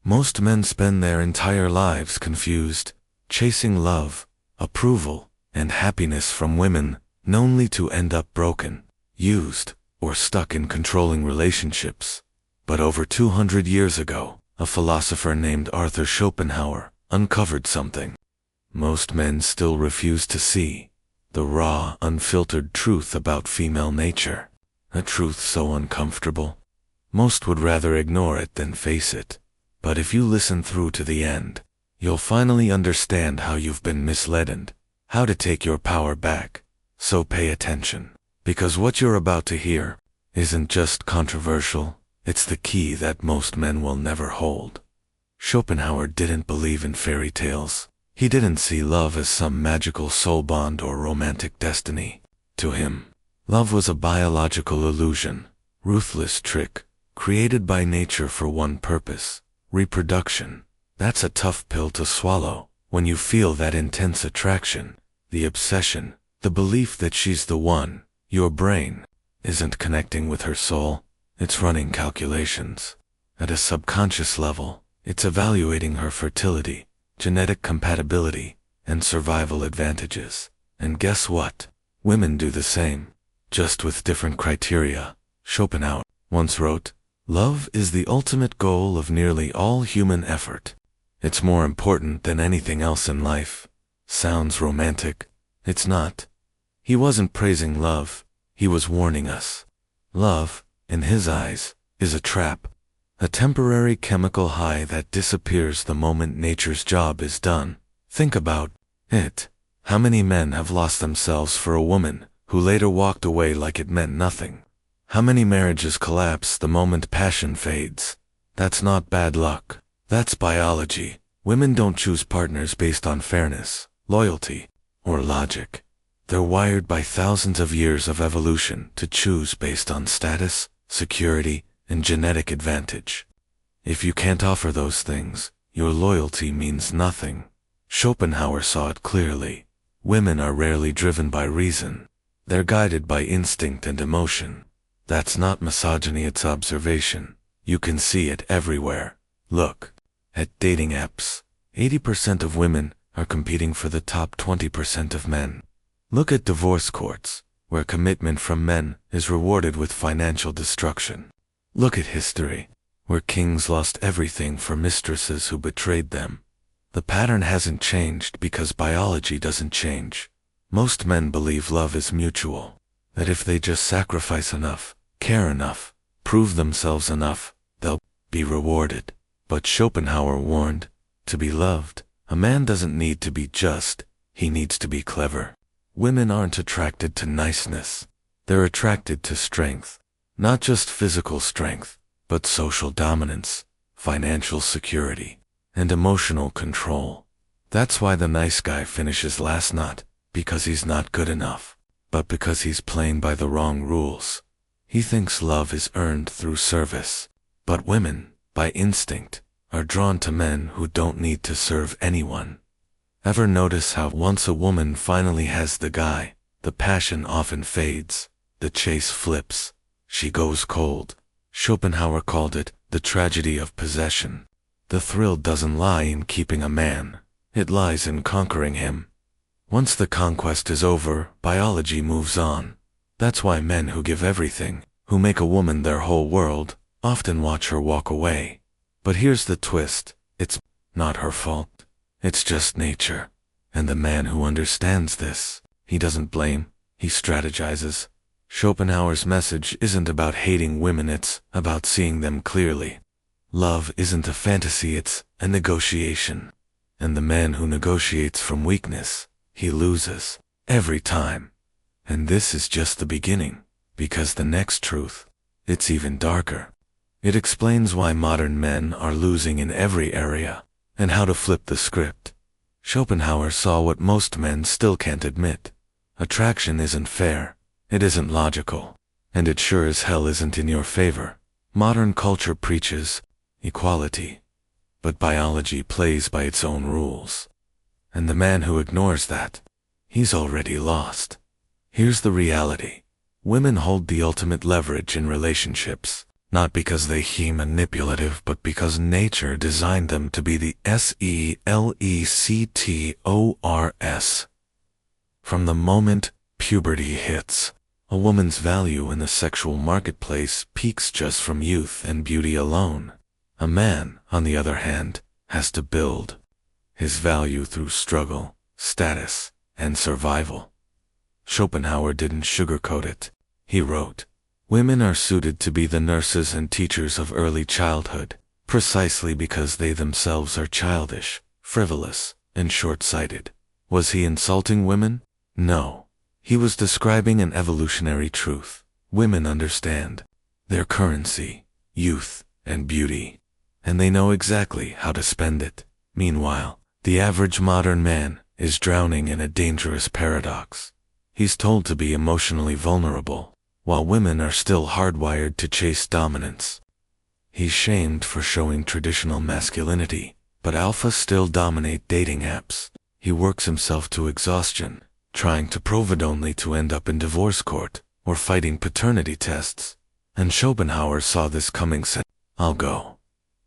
Most men spend their entire lives confused, chasing love, approval, and happiness from women, only to end up broken, used, or stuck in controlling relationships. But over 200 years ago, a philosopher named Arthur Schopenhauer uncovered something most men still refuse to see: the raw, unfiltered truth about female nature. A truth so uncomfortable, most would rather ignore it than face it. But if you listen through to the end, you'll finally understand how you've been misled and how to take your power back. So pay attention, because what you're about to hear isn't just controversial, it's the key that most men will never hold. Schopenhauer didn't believe in fairy tales. He didn't see love as some magical soul bond or romantic destiny. To him, love was a biological illusion, ruthless trick, created by nature for one purpose: reproduction. That's a tough pill to swallow when you feel that intense attraction, the obsession, the belief that she's the one. Your brain isn't connecting with her soul, it's running calculations. At a subconscious level, it's evaluating her fertility, genetic compatibility, and survival advantages. And guess what? Women do the same, just with different criteria. Schopenhauer once wrote, "Love is the ultimate goal of nearly all human effort. It's more important than anything else in life." Sounds romantic. It's not. He wasn't praising love, he was warning us. Love, in his eyes, is a trap. A temporary chemical high that disappears the moment nature's job is done. Think about it. How many men have lost themselves for a woman who later walked away like it meant nothing? How many marriages collapse the moment passion fades? That's not bad luck. That's biology. Women don't choose partners based on fairness, loyalty, or logic. They're wired by thousands of years of evolution to choose based on status, security, and genetic advantage. If you can't offer those things, your loyalty means nothing. Schopenhauer saw it clearly. Women are rarely driven by reason. They're guided by instinct and emotion. That's not misogyny, it's observation. You can see it everywhere. Look at dating apps. 80% of women are competing for the top 20% of men. Look at divorce courts, where commitment from men is rewarded with financial destruction. Look at history, where kings lost everything for mistresses who betrayed them. The pattern hasn't changed because biology doesn't change. Most men believe love is mutual, that if they just sacrifice enough, care enough, prove themselves enough, they'll be rewarded. But Schopenhauer warned, to be loved, a man doesn't need to be just, he needs to be clever. Women aren't attracted to niceness. They're attracted to strength. Not just physical strength, but social dominance, financial security, and emotional control. That's why the nice guy finishes last, not because he's not good enough, but because he's playing by the wrong rules. He thinks love is earned through service. But women, by instinct, are drawn to men who don't need to serve anyone. Ever notice how once a woman finally has the guy, the passion often fades, the chase flips, she goes cold? Schopenhauer called it the tragedy of possession. The thrill doesn't lie in keeping a man, it lies in conquering him. Once the conquest is over, biology moves on. That's why men who give everything, who make a woman their whole world, often watch her walk away. But here's the twist, it's not her fault. It's just nature. And the man who understands this, he doesn't blame, he strategizes. Schopenhauer's message isn't about hating women, it's about seeing them clearly. Love isn't a fantasy, it's a negotiation. And the man who negotiates from weakness, he loses, every time. And this is just the beginning, because the next truth, it's even darker. It explains why modern men are losing in every area, and how to flip the script. Schopenhauer saw what most men still can't admit. Attraction isn't fair, it isn't logical, and it sure as hell isn't in your favor. Modern culture preaches equality, but biology plays by its own rules. And the man who ignores that, he's already lost. Here's the reality. Women hold the ultimate leverage in relationships. Not because they he manipulative, but because nature designed them to be the selectors. From the moment puberty hits, a woman's value in the sexual marketplace peaks just from youth and beauty alone. A man, on the other hand, has to build his value through struggle, status, and survival. Schopenhauer didn't sugarcoat it. He wrote, "Women are suited to be the nurses and teachers of early childhood, precisely because they themselves are childish, frivolous, and short-sighted." Was he insulting women? No. He was describing an evolutionary truth. Women understand their currency, youth, and beauty, and they know exactly how to spend it. Meanwhile, the average modern man is drowning in a dangerous paradox. He's told to be emotionally vulnerable, while women are still hardwired to chase dominance. He's shamed for showing traditional masculinity, but alphas still dominate dating apps. He works himself to exhaustion, trying to prove it only to end up in divorce court or fighting paternity tests. And Schopenhauer saw this coming, said, "I'll go."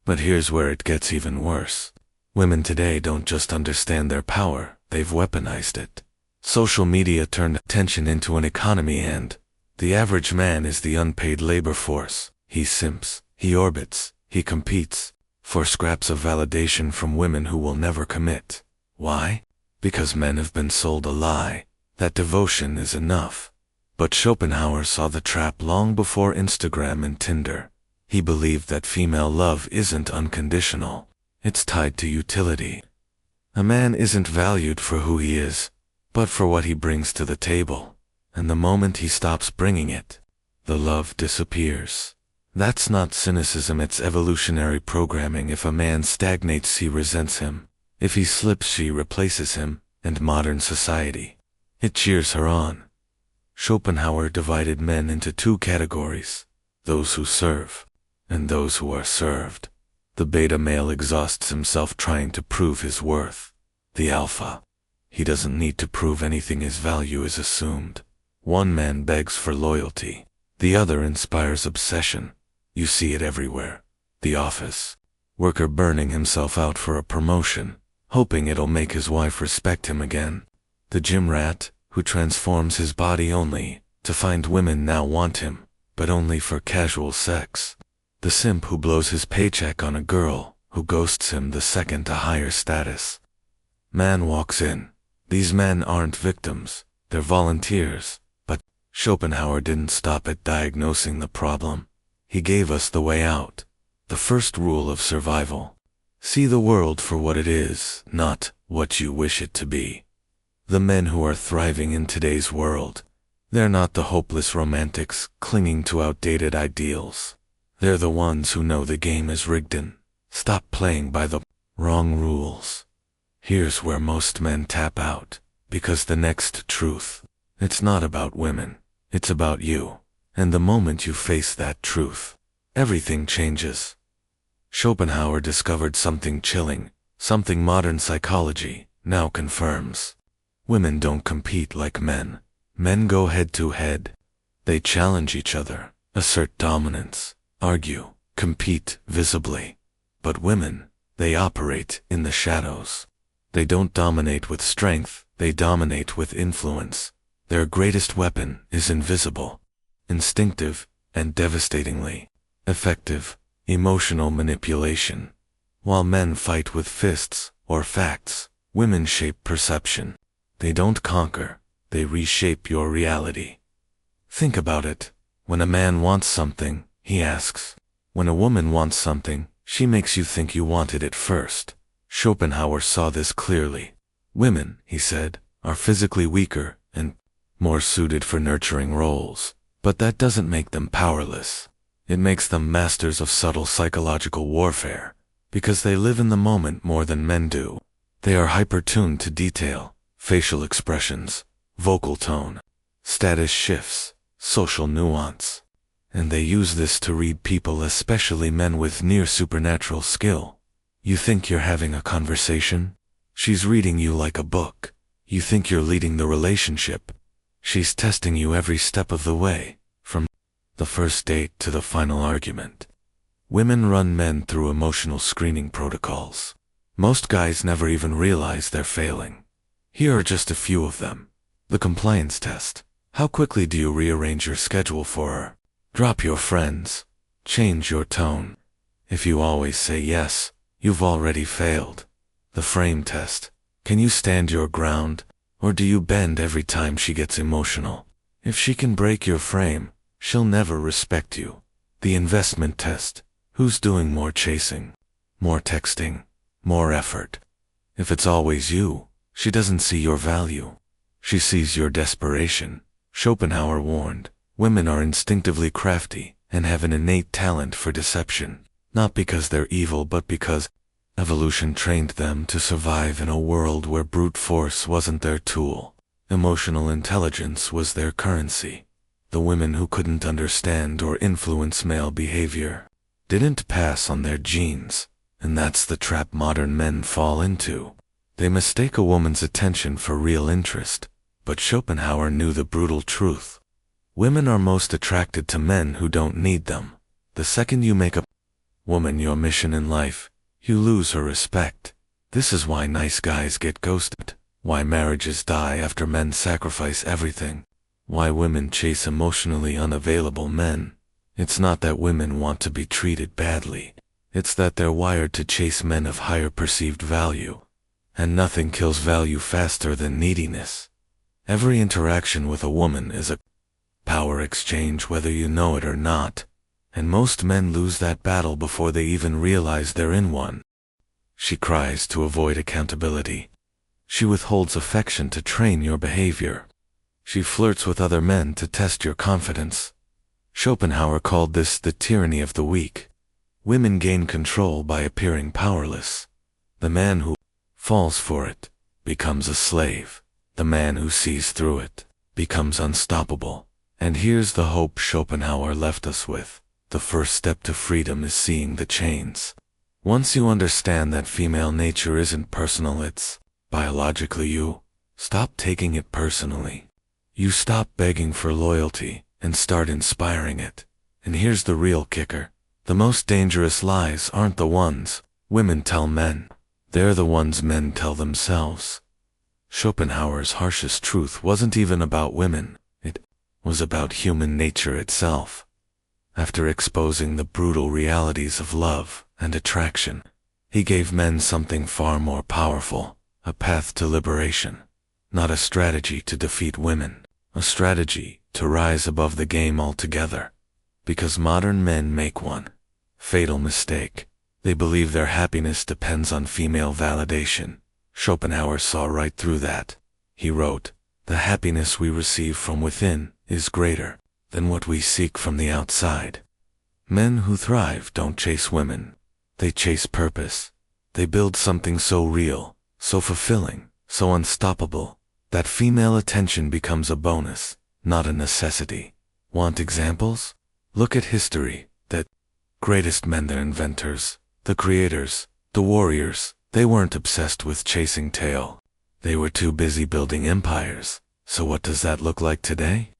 But here's where it gets even worse. Women today don't just understand their power, they've weaponized it. Social media turned attention into an economy, and the average man is the unpaid labor force. He simps, he orbits, he competes for scraps of validation from women who will never commit. Why? Because men have been sold a lie that devotion is enough. But Schopenhauer saw the trap long before Instagram and Tinder. He believed that female love isn't unconditional. It's tied to utility. A man isn't valued for who he is, but for what he brings to the table. And the moment he stops bringing it, the love disappears. That's not cynicism, it's evolutionary programming. If a man stagnates, he resents him. If he slips, she replaces him, and modern society, it cheers her on. Schopenhauer divided men into two categories: those who serve, and those who are served. The beta male exhausts himself trying to prove his worth. The alpha, he doesn't need to prove anything, his value is assumed. One man begs for loyalty, the other inspires obsession. You see it everywhere. The office worker burning himself out for a promotion, hoping it'll make his wife respect him again. The gym rat, who transforms his body only to find women now want him, but only for casual sex. The simp who blows his paycheck on a girl who ghosts him the second a higher status man walks in. These men aren't victims, they're volunteers. But Schopenhauer didn't stop at diagnosing the problem. He gave us the way out. The first rule of survival: see the world for what it is, not what you wish it to be. The men who are thriving in today's world, they're not the hopeless romantics clinging to outdated ideals. They're the ones who know the game is rigged and stop playing by the wrong rules. Here's where most men tap out, because the next truth, it's not about women, it's about you. And the moment you face that truth, everything changes. Schopenhauer discovered something chilling, something modern psychology now confirms. Women don't compete like men. Men go head to head. They challenge each other, assert dominance, argue, compete visibly. But women, they operate in the shadows. They don't dominate with strength, they dominate with influence. Their greatest weapon is invisible, instinctive, and devastatingly effective: emotional manipulation. While men fight with fists or facts, women shape perception. They don't conquer, they reshape your reality. Think about it. When a man wants something, he asks. When a woman wants something, she makes you think you wanted it first. Schopenhauer saw this clearly. Women, he said, are physically weaker and more suited for nurturing roles. But that doesn't make them powerless. It makes them masters of subtle psychological warfare, because they live in the moment more than men do. They are hyper-tuned to detail, facial expressions, vocal tone, status shifts, social nuance. And they use this to read people, especially men with near supernatural skill. You think you're having a conversation? She's reading you like a book. You think you're leading the relationship? She's testing you every step of the way, from the first date to the final argument. Women run men through emotional screening protocols. Most guys never even realize they're failing. Here are just a few of them. The compliance test. How quickly do you rearrange your schedule for her? Drop your friends. Change your tone. If you always say yes, you've already failed. The frame test. Can you stand your ground, or do you bend every time she gets emotional? If she can break your frame, she'll never respect you. The investment test. Who's doing more chasing, more texting, more effort? If it's always you, she doesn't see your value. She sees your desperation. Schopenhauer warned, women are instinctively crafty and have an innate talent for deception, not because they're evil but because evolution trained them to survive in a world where brute force wasn't their tool. Emotional intelligence was their currency. The women who couldn't understand or influence male behavior didn't pass on their genes, and that's the trap modern men fall into. They mistake a woman's attention for real interest, but Schopenhauer knew the brutal truth. Women are most attracted to men who don't need them. The second you make a woman your mission in life, you lose her respect. This is why nice guys get ghosted, why marriages die after men sacrifice everything, why women chase emotionally unavailable men. It's not that women want to be treated badly. It's that they're wired to chase men of higher perceived value. And nothing kills value faster than neediness. Every interaction with a woman is a power exchange whether you know it or not, and most men lose that battle before they even realize they're in one. She cries to avoid accountability. She withholds affection to train your behavior. She flirts with other men to test your confidence. Schopenhauer called this the tyranny of the weak. Women gain control by appearing powerless. The man who falls for it becomes a slave. The man who sees through it becomes unstoppable. And here's the hope Schopenhauer left us with. The first step to freedom is seeing the chains. Once you understand that female nature isn't personal, it's biologically you, stop taking it personally. You stop begging for loyalty and start inspiring it. And here's the real kicker. The most dangerous lies aren't the ones women tell men. They're the ones men tell themselves. Schopenhauer's harshest truth wasn't even about women. It was about human nature itself. After exposing the brutal realities of love and attraction, he gave men something far more powerful, a path to liberation. Not a strategy to defeat women, a strategy to rise above the game altogether. Because modern men make one fatal mistake. They believe their happiness depends on female validation. Schopenhauer saw right through that. He wrote, "The happiness we receive from within is greater than what we seek from the outside." Men who thrive don't chase women. They chase purpose. They build something so real, so fulfilling, so unstoppable, that female attention becomes a bonus, not a necessity. Want examples? Look at history. The greatest men, the inventors, the creators, the warriors, they weren't obsessed with chasing tail. They were too busy building empires. So what does that look like today?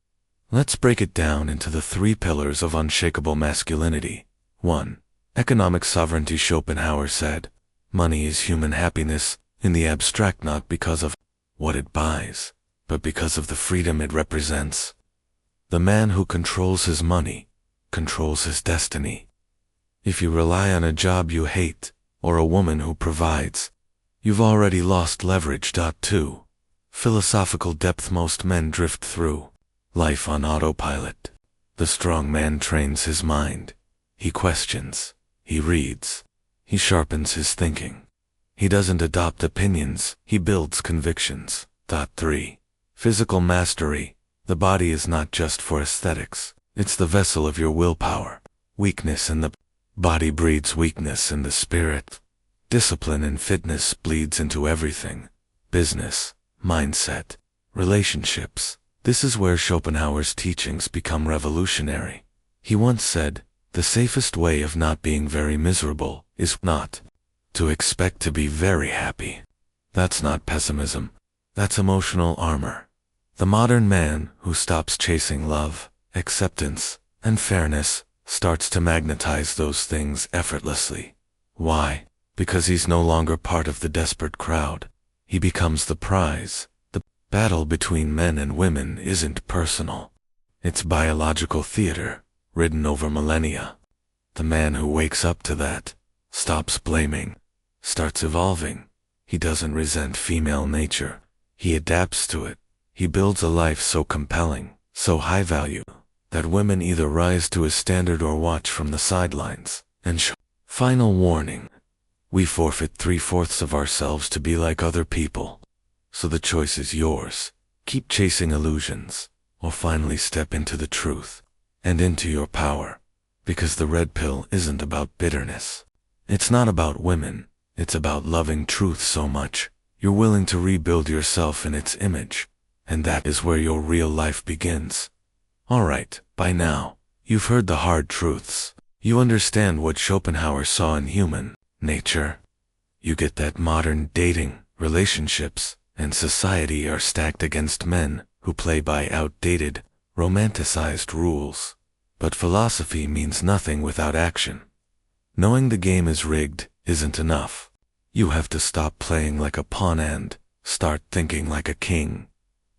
Let's break it down into the 3 pillars of unshakable masculinity. 1. Economic sovereignty. Schopenhauer said, money is human happiness in the abstract, not because of what it buys, but because of the freedom it represents. The man who controls his money controls his destiny. If you rely on a job you hate, or a woman who provides, you've already lost leverage. 2. Philosophical depth. Most men drift through life on autopilot. The strong man trains his mind. He questions. He reads. He sharpens his thinking. He doesn't adopt opinions, he builds convictions. 3. Physical mastery. The body is not just for aesthetics. It's the vessel of your willpower. Weakness in the body breeds weakness in the spirit. Discipline and fitness bleeds into everything. Business, mindset, relationships. This is where Schopenhauer's teachings become revolutionary. He once said, the safest way of not being very miserable is not to expect to be very happy. That's not pessimism. That's emotional armor. The modern man who stops chasing love, acceptance, and fairness, starts to magnetize those things effortlessly. Why? Because he's no longer part of the desperate crowd. He becomes the prize. The battle between men and women isn't personal. It's biological theater, written over millennia. The man who wakes up to that, stops blaming, starts evolving. He doesn't resent female nature. He adapts to it. He builds a life so compelling, so high value, that women either rise to his standard or watch from the sidelines. And final warning. We forfeit 3/4 of ourselves to be like other people. So the choice is yours. Keep chasing illusions, or finally step into the truth, and into your power. Because the red pill isn't about bitterness. It's not about women. It's about loving truth so much, you're willing to rebuild yourself in its image. And that is where your real life begins. Alright, by now, you've heard the hard truths. You understand what Schopenhauer saw in human nature. You get that modern dating, relationships, and society are stacked against men who play by outdated, romanticized rules. But philosophy means nothing without action. Knowing the game is rigged isn't enough. You have to stop playing like a pawn and start thinking like a king.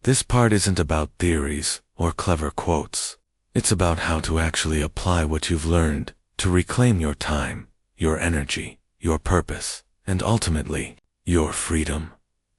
This part isn't about theories or clever quotes. It's about how to actually apply what you've learned to reclaim your time, your energy, your purpose, and ultimately, your freedom.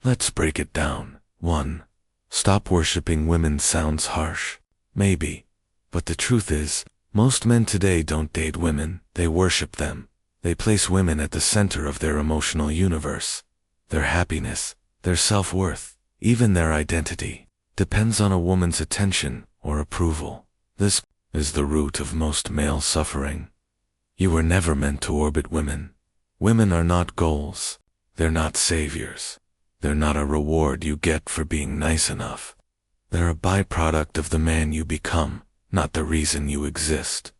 Let's break it down. 1. Stop worshiping women sounds harsh. Maybe. But the truth is, most men today don't date women, they worship them. They place women at the center of their emotional universe. Their happiness, their self-worth, even their identity, depends on a woman's attention or approval. This is the root of most male suffering. You were never meant to orbit women. Women are not goals. They're not saviors. They're not a reward you get for being nice enough. They're a byproduct of the man you become, not the reason you exist.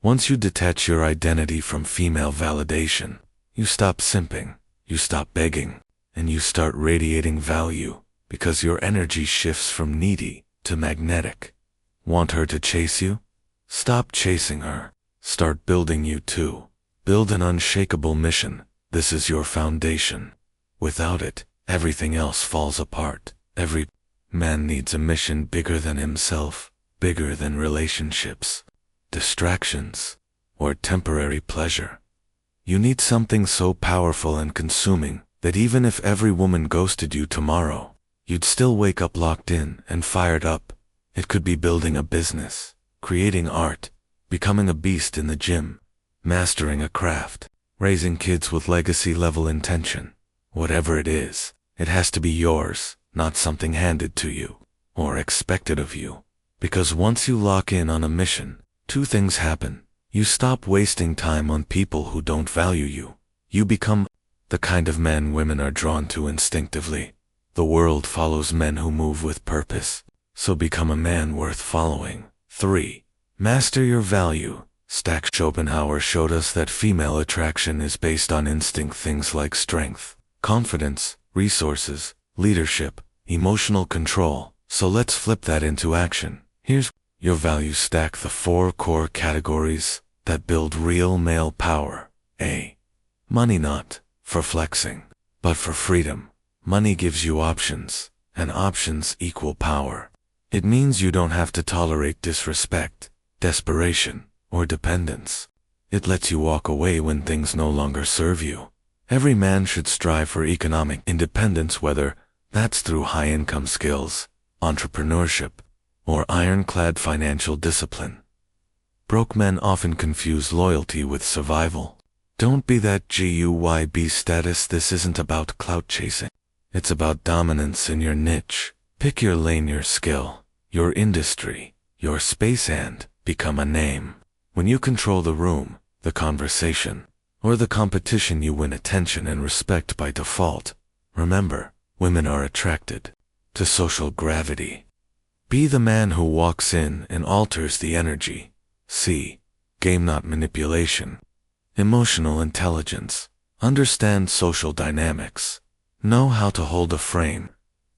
Once you detach your identity from female validation, you stop simping, you stop begging, and you start radiating value, because your energy shifts from needy to magnetic. Want her to chase you? Stop chasing her. Start building you too. Build an unshakable mission. This is your foundation. Without it, everything else falls apart. Every man needs a mission bigger than himself, bigger than relationships, distractions, or temporary pleasure. You need something so powerful and consuming that even if every woman ghosted you tomorrow, you'd still wake up locked in and fired up. It could be building a business, creating art, becoming a beast in the gym, mastering a craft, raising kids with legacy-level intention. Whatever it is, it has to be yours, not something handed to you, or expected of you. Because once you lock in on a mission, two things happen. You stop wasting time on people who don't value you. You become the kind of man women are drawn to instinctively. The world follows men who move with purpose, so become a man worth following. 3. Master your value. Schopenhauer showed us that female attraction is based on instinct, things like strength, confidence, resources, leadership, emotional control. So let's flip that into action. Here's your value stack, the 4 core categories that build real male power. A. Money, not for flexing, but for freedom. Money gives you options, and options equal power. It means you don't have to tolerate disrespect, desperation, or dependence. It lets you walk away when things no longer serve you. Every man should strive for economic independence, whether that's through high-income skills, entrepreneurship, or ironclad financial discipline. Broke men often confuse loyalty with survival. Don't be that GUYB status. This isn't about clout chasing. It's about dominance in your niche. Pick your lane, your skill, your industry, your space, and become a name. When you control the room, the conversation, or the competition, you win attention and respect by default. Remember, women are attracted to social gravity. Be the man who walks in and alters the energy. C. Game, not manipulation. Emotional intelligence. Understand social dynamics. Know how to hold a frame.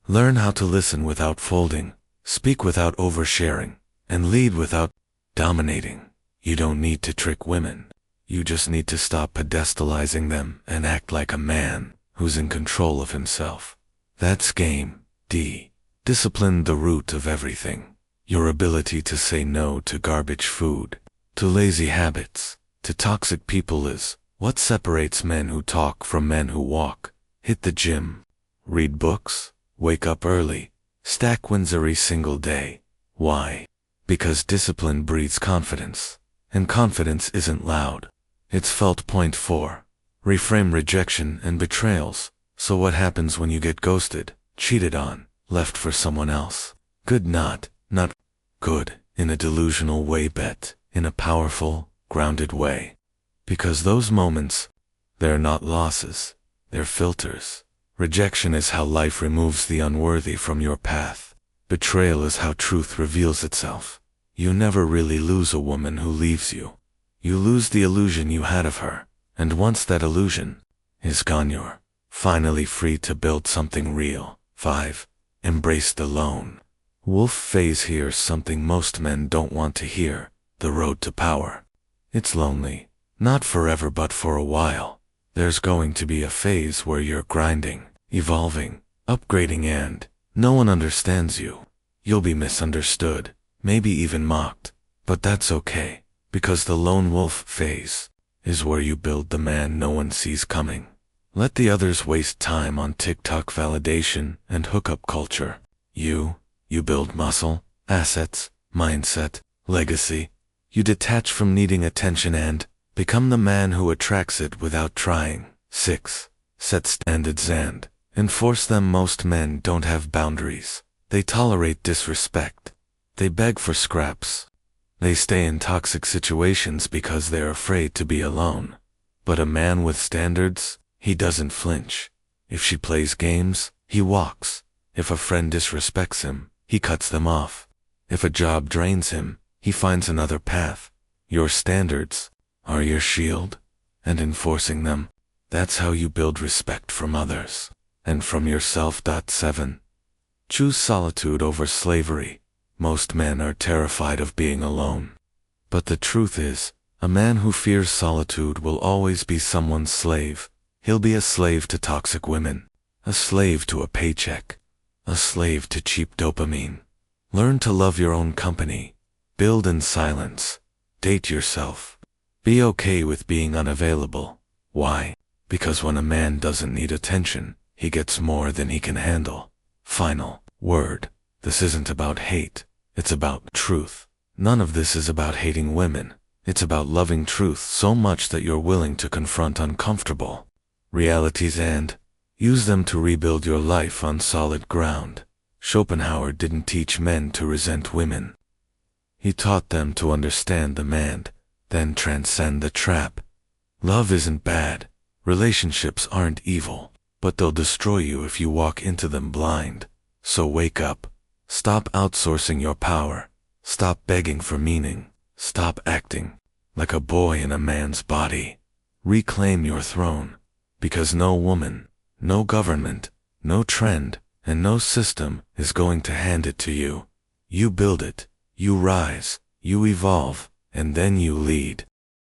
Learn how to listen without folding, speak without oversharing, and lead without dominating. You don't need to trick women. You just need to stop pedestalizing them and act like a man who's in control of himself. That's game. D. Discipline, the root of everything. Your ability to say no to garbage food, to lazy habits, to toxic people is what separates men who talk from men who walk. Hit the gym. Read books. Wake up early. Stack wins every single day. Why? Because discipline breeds confidence. And confidence isn't loud. It's felt. Point 4. Reframe rejection and betrayals. So what happens when you get ghosted, cheated on, left for someone else? Good, not good, in a delusional way, bet, in a powerful, grounded way. Because those moments, they're not losses, they're filters. Rejection is how life removes the unworthy from your path. Betrayal is how truth reveals itself. You never really lose a woman who leaves you. You lose the illusion you had of her, and once that illusion is gone, you're finally free to build something real. 5. Embrace the lone wolf phase. Here's something most men don't want to hear: the road to power. It's lonely, not forever but for a while. There's going to be a phase where you're grinding, evolving, upgrading, and no one understands you. You'll be misunderstood, maybe even mocked, but that's okay, because the lone wolf phase is where you build the man no one sees coming. Let the others waste time on TikTok validation and hookup culture. You build muscle, assets, mindset, legacy. You detach from needing attention and become the man who attracts it without trying. 6. Set standards and enforce them. Most men don't have boundaries. They tolerate disrespect. They beg for scraps. They stay in toxic situations because they're afraid to be alone. But a man with standards, he doesn't flinch. If she plays games, he walks. If a friend disrespects him, he cuts them off. If a job drains him, he finds another path. Your standards are your shield, and enforcing them, that's how you build respect from others and from yourself. 7. Choose solitude over slavery. Most men are terrified of being alone. But the truth is, a man who fears solitude will always be someone's slave. He'll be a slave to toxic women, a slave to a paycheck, a slave to cheap dopamine. Learn to love your own company. Build in silence. Date yourself. Be okay with being unavailable. Why? Because when a man doesn't need attention, he gets more than he can handle. Final word. This isn't about hate. It's about truth. None of this is about hating women. It's about loving truth so much that you're willing to confront uncomfortable realities and use them to rebuild your life on solid ground. Schopenhauer didn't teach men to resent women. He taught them to understand the man, then transcend the trap. Love isn't bad. Relationships aren't evil, but they'll destroy you if you walk into them blind. So wake up. Stop outsourcing your power. Stop begging for meaning. Stop acting like a boy in a man's body. Reclaim your throne, because no woman, no government, no trend, and no system is going to hand it to you. You build it, you rise, you evolve, and then you lead.